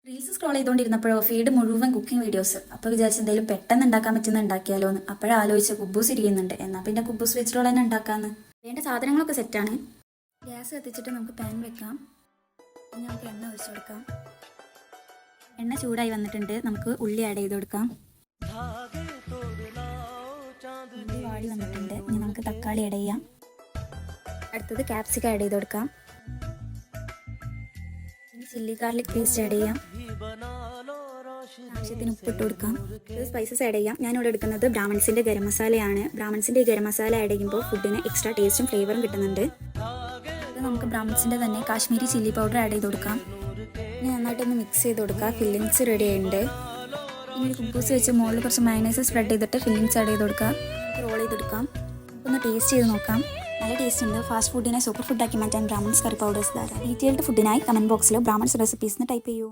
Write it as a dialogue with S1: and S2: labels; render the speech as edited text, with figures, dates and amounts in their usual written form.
S1: Reels scroll ചെയ്തുകൊണ്ടിരുന്നപ്പോഴോ feed മുഴുവൻ cooking videos. അപ്പോൾ വിചാരിച്ച് എന്തെങ്കിലും പെട്ടെന്ന് ഉണ്ടാക്കാൻ പറ്റുന്ന ഉണ്ടാക്കിയാലോ എന്ന്. അപ്പോഴാലോചിച്ച് കുബൂസ് ഇരിക്കുന്നുണ്ട്, എന്നാൽ പിന്നെ കുബൂസ് വെച്ച് റോൾ തന്നെ ഉണ്ടാക്കാമെന്ന്. വേണ്ട സാധനങ്ങളൊക്കെ സെറ്റാണ്. ഗ്യാസ് കത്തിച്ചിട്ട് നമുക്ക് പാൻ വെക്കാം. ഇനി നമുക്ക് എണ്ണ ഒഴിച്ചു കൊടുക്കാം. എണ്ണ ചൂടായി വന്നിട്ടുണ്ട്. നമുക്ക് ഉള്ളി ആഡ് ചെയ്ത് കൊടുക്കാം. ഉള്ളി വാടി വന്നിട്ടുണ്ട്. ഇനി നമുക്ക് തക്കാളി ആഡ് ചെയ്യാം. അടുത്തത് ക്യാപ്സിക്കം ആഡ് ചെയ്ത് കൊടുക്കാം. ചില്ലി ഗാർലിക് പേസ്റ്റ് ആഡ് ചെയ്യാം. ആവശ്യത്തിന് ഉപ്പിട്ട് കൊടുക്കാം. ഇത് സ്പൈസസ് ആഡ് ചെയ്യാം. ഞാനിവിടെ എടുക്കുന്നത് ബ്രാഹ്മൺസിൻ്റെ ഗരം മസാലയാണ്. ബ്രാഹ്മൺസിൻ്റെ ഈ ഗരം മസാല ആഡ് ചെയ്യുമ്പോൾ ഫുഡിന് എക്സ്ട്രാ ടേസ്റ്റും ഫ്ലേവറും കിട്ടുന്നുണ്ട്. ഇത് നമുക്ക് ബ്രാഹ്മൺസിൻ്റെ തന്നെ കാശ്മീരി ചില്ലി പൗഡർ ആഡ് ചെയ്ത് കൊടുക്കാം. ഇനി നന്നായിട്ടൊന്ന് മിക്സ് ചെയ്ത് കൊടുക്കാം. ഫില്ലിങ്സ് റെഡി ആയിട്ടുണ്ട്. ഇനി ഒരു കുബൂസ് വെച്ച് മുകളിൽ കുറച്ച് മയണൈസ് സ്പ്രെഡ് ചെയ്തിട്ട് ഫില്ലിങ്സ് ആഡ് ചെയ്ത് കൊടുക്കാം. റോൾ ചെയ്തെടുക്കാം. ഒന്ന് ടേസ്റ്റ് ചെയ്ത് നോക്കാം. നല്ല ടേസ്റ്റ് ഉണ്ട്. ഫാസ്റ്റ് ഫുഡിനെ സൂപ്പർ ഫുഡാക്കി മാറ്റാൻ ബ്രാഹ്മൺസ് കറി പൗഡേഴ്സ് ധാരാളം. ഡീറ്റെയിൽഡ് ഫുഡിനായി കമൻറ്റ് ബോക്സിലോ ബ്രാഹ്മൺസ് റെസിപ്പീസ് എന്ന് ടൈപ്പ് ചെയ്യൂ.